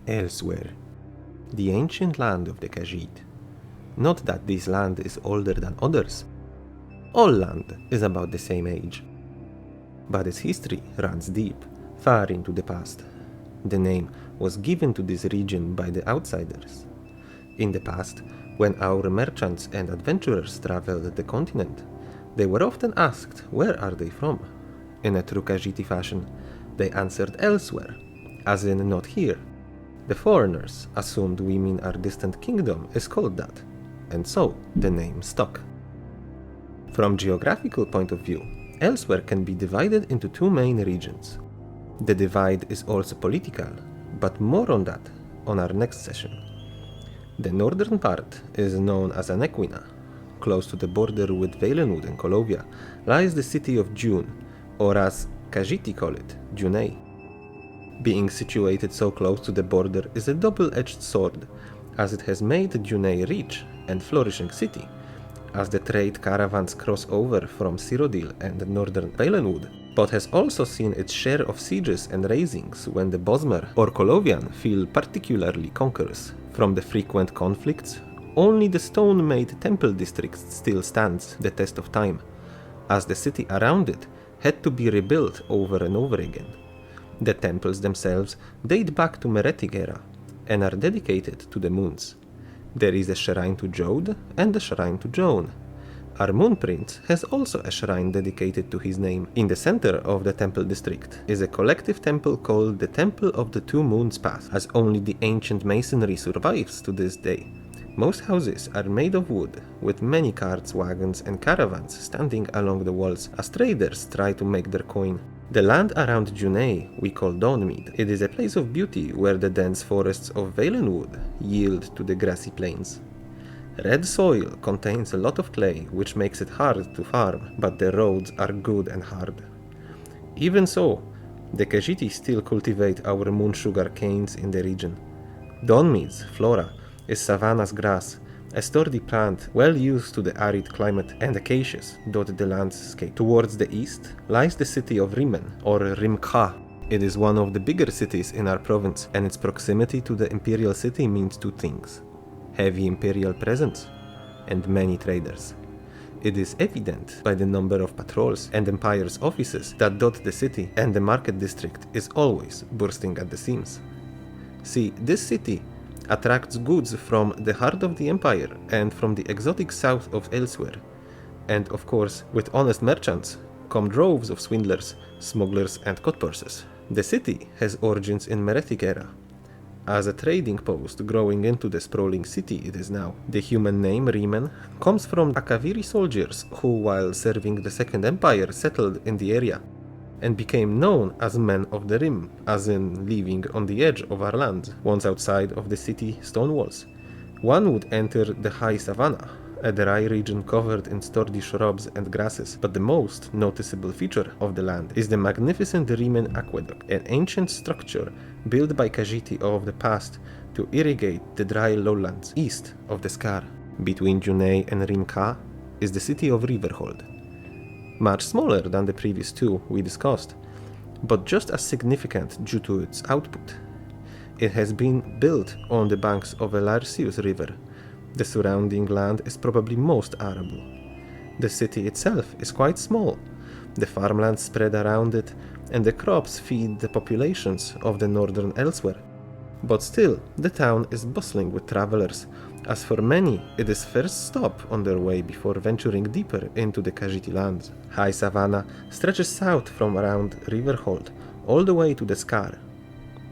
Elsweyr, the ancient land of the Khajiit. Not that this land is older than others. All land is about the same age. But its history runs deep, far into the past. The name was given to this region by the outsiders. In the past, when our merchants and adventurers traveled the continent, they were often asked where are they from. In a true Khajiiti fashion, they answered elsewhere, as in not here. The foreigners assumed we mean our distant kingdom is called that, and so the name stuck. From geographical point of view, Elsweyr can be divided into two main regions. The divide is also political, but more on that on our next session. The northern part is known as Anequina. Close to the border with Valenwood and Kolovia lies the city of June, or as Khajiiti call it, Junei. Being situated so close to the border is a double-edged sword, as it has made Junei rich and flourishing city, as the trade caravans cross over from Cyrodiil and northern Valenwood, but has also seen its share of sieges and razings when the Bosmer or Kolovian feel particularly conquerors. From the frequent conflicts, only the stone-made temple district still stands the test of time, as the city around it had to be rebuilt over and over again. The temples themselves date back to Meretic era and are dedicated to the moons. There is a shrine to Jode and a shrine to Joan. Our moon prince has also a shrine dedicated to his name. In the center of the temple district is a collective temple called the Temple of the Two Moons Path, as only the ancient masonry survives to this day. Most houses are made of wood, with many carts, wagons and caravans standing along the walls as traders try to make their coin. The land around Junei we call Dawnmead. It is a place of beauty where the dense forests of Valenwood yield to the grassy plains. Red soil contains a lot of clay, which makes it hard to farm, but the roads are good and hard. Even so, the Khajiiti still cultivate our moon sugar canes in the region. Dawnmead's flora is savanna's grass, a sturdy plant well used to the arid climate, and acacias dot the landscape. Towards the east lies the city of Rimen, or Rimkha. It is one of the bigger cities in our province, and its proximity to the imperial city means two things: heavy imperial presence and many traders. It is evident by the number of patrols and empire's offices that dot the city, and the market district is always bursting at the seams. See, this city attracts goods from the heart of the empire and from the exotic south of Elsweyr. And of course, with honest merchants come droves of swindlers, smugglers and cutpursers. The city has origins in Meretic era, as a trading post growing into the sprawling city it is now. The human name Riemen comes from Akaviri soldiers who, while serving the Second Empire, settled in the area and became known as men of the Rim, as in living on the edge of our land, once outside of the city stone walls. One would enter the high savanna, a dry region covered in sturdy shrubs and grasses, but the most noticeable feature of the land is the magnificent Riemen Aqueduct, an ancient structure built by Khajiiti of the past to irrigate the dry lowlands east of the Scar. Between Junei and Rimkha is the city of Riverhold, much smaller than the previous two we discussed, but just as significant due to its output. It has been built on the banks of a Larsius river. The surrounding land is probably most arable. The city itself is quite small. The farmlands spread around it, and the crops feed the populations of the northern Elsweyr. But still, the town is bustling with travelers, as for many it is first stop on their way before venturing deeper into the Khajiiti lands. High savanna stretches south from around Riverhold all the way to the Scar.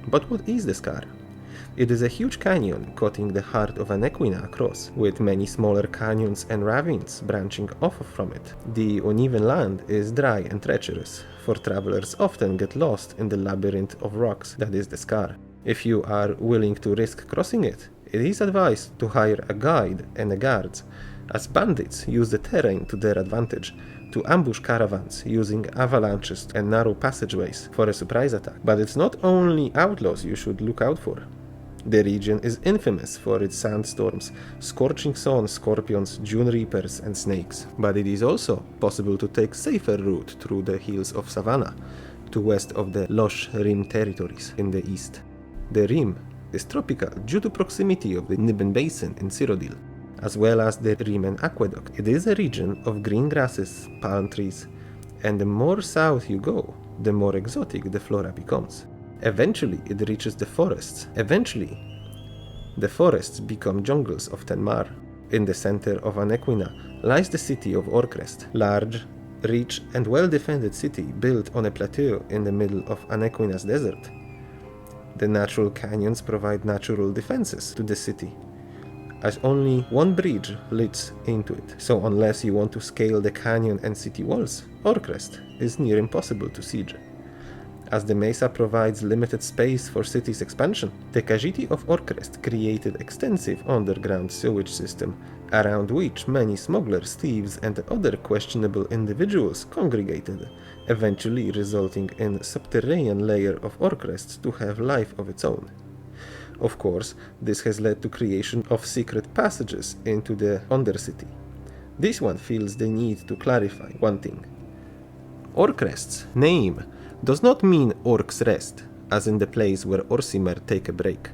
But what is the Scar? It is a huge canyon cutting the heart of Anequina across, with many smaller canyons and ravines branching off from it. The uneven land is dry and treacherous, for travelers often get lost in the labyrinth of rocks that is the Scar. If you are willing to risk crossing it, it is advised to hire a guide and a guard, as bandits use the terrain to their advantage to ambush caravans using avalanches and narrow passageways for a surprise attack. But it's not only outlaws you should look out for. The region is infamous for its sandstorms, scorching sun, scorpions, June reapers and snakes. But it is also possible to take safer route through the hills of Savannah, to west of the lush Rim territories in the east. The Rim is tropical due to proximity of the Niben Basin in Cyrodiil, as well as the Riemen Aqueduct. It is a region of green grasses, palm trees, and the more south you go, the more exotic the flora becomes. Eventually, it reaches the forests. Eventually, the forests become jungles of Tenmar. In the center of Anequina lies the city of Orcrest, large, rich, and well-defended city built on a plateau in the middle of Anequina's desert. The natural canyons provide natural defenses to the city, as only one bridge leads into it. So unless you want to scale the canyon and city walls, Orcrest is near impossible to siege. As the mesa provides limited space for city's expansion, the Khajiit of Orcrest created extensive underground sewage system around which many smugglers, thieves, and other questionable individuals congregated, eventually resulting in a subterranean layer of Orcrest to have life of its own. Of course, this has led to creation of secret passages into the Undercity. This one feels the need to clarify one thing. Orcrest's name does not mean Orc's Rest, as in the place where Orsimer take a break.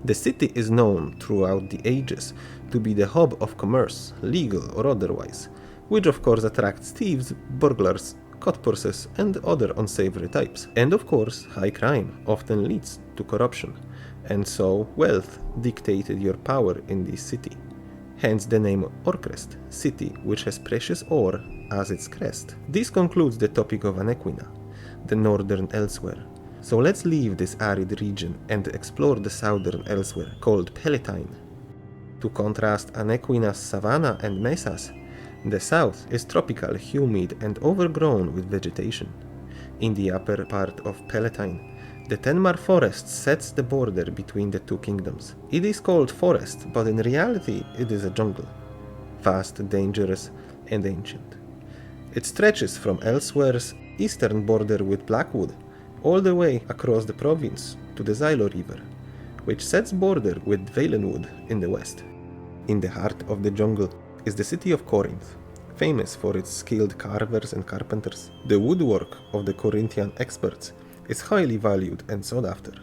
The city is known throughout the ages to be the hub of commerce, legal or otherwise, which of course attracts thieves, burglars, cut purses, and other unsavory types. And of course, high crime often leads to corruption, and so wealth dictated your power in this city. Hence the name Orcrest, city which has precious ore as its crest. This concludes the topic of Anequina, the northern Elsweyr. So let's leave this arid region and explore the southern Elsweyr, called Palatine. To contrast Anequina's savanna and mesas, the south is tropical, humid, and overgrown with vegetation. In the upper part of Palatine, the Tenmar forest sets the border between the two kingdoms. It is called forest, but in reality it is a jungle, vast, dangerous, and ancient. It stretches from Elsweyr's eastern border with Blackwood all the way across the province to the Xylo River, which sets border with Valenwood in the west. In the heart of the jungle is the city of Corinth, famous for its skilled carvers and carpenters. The woodwork of the Corinthian experts is highly valued and sought after.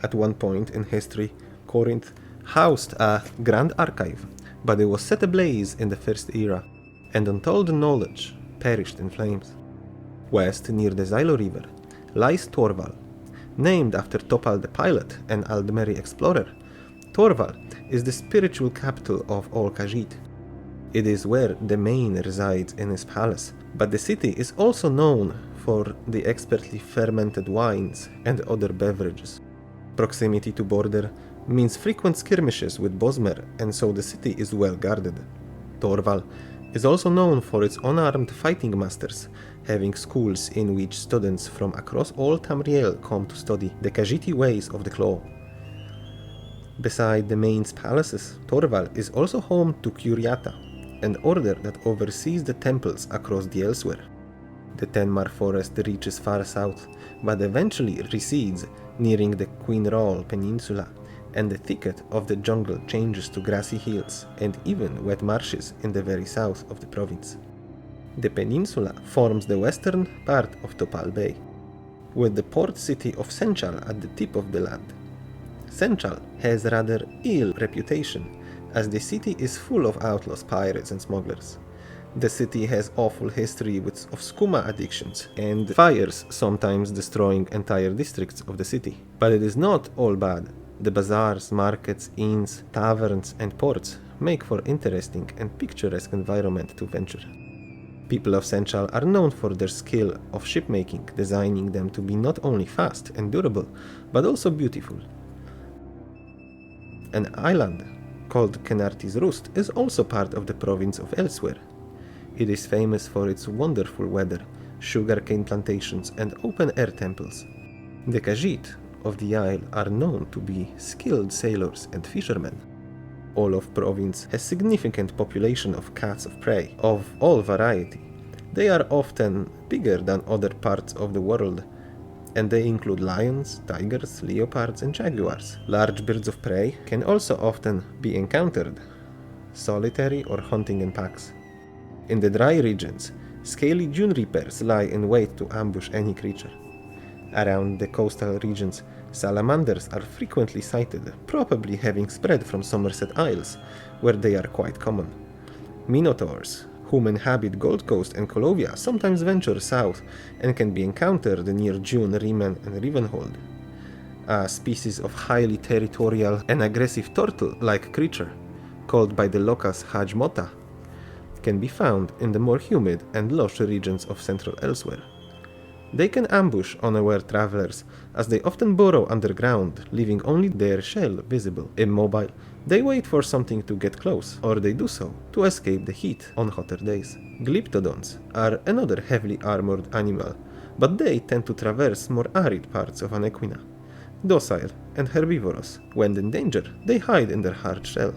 At one point in history, Corinth housed a grand archive, but it was set ablaze in the First Era, and untold knowledge perished in flames. West, near the Xylo River, lies Torval. Named after Topal the pilot and Aldmeri explorer, Torval is the spiritual capital of all Khajiit. It is where the Main resides in his palace, but the city is also known for the expertly fermented wines and other beverages. Proximity to border means frequent skirmishes with Bosmer, and so the city is well guarded. Torval is also known for its unarmed fighting masters, having schools in which students from across all Tamriel come to study the Khajiiti ways of the claw. Beside the Main's palaces, Torval is also home to Curiata, an order that oversees the temples across the Elsweyr. The Tenmar forest reaches far south, but eventually recedes, nearing the Queen Rall Peninsula, and the thicket of the jungle changes to grassy hills and even wet marshes in the very south of the province. The peninsula forms the western part of Topal Bay, with the port city of Senchal at the tip of the land. Senchal has rather ill reputation, as the city is full of outlaws, pirates, and smugglers. The city has awful history of skooma addictions and fires, sometimes destroying entire districts of the city. But it is not all bad. The bazaars, markets, inns, taverns, and ports make for interesting and picturesque environment to venture. People of Senchal are known for their skill of shipmaking, designing them to be not only fast and durable, but also beautiful. An island called Kenarty's Roost is also part of the province of Elsweyr. It is famous for its wonderful weather, sugarcane plantations, and open-air temples. The Khajiit of the isle are known to be skilled sailors and fishermen. All of province has significant population of cats of prey of all variety. They are often bigger than other parts of the world, and they include lions, tigers, leopards, and jaguars. Large birds of prey can also often be encountered, solitary or hunting in packs. In the dry regions, scaly dune reapers lie in wait to ambush any creature. Around the coastal regions, Salamanders are frequently sighted, probably having spread from Somerset Isles, where they are quite common. Minotaurs, whom inhabit Gold Coast and Colovia, sometimes venture south and can be encountered near Dune, Riemann and Rivenhold. A species of highly territorial and aggressive turtle-like creature, called by the locals Hajmota, can be found in the more humid and lush regions of central Elsweyr. They can ambush unaware travelers, as they often burrow underground, leaving only their shell visible. Immobile, they wait for something to get close, or they do so to escape the heat on hotter days. Glyptodons are another heavily armored animal, but they tend to traverse more arid parts of Anequina. Docile and herbivorous, when in danger, they hide in their hard shell.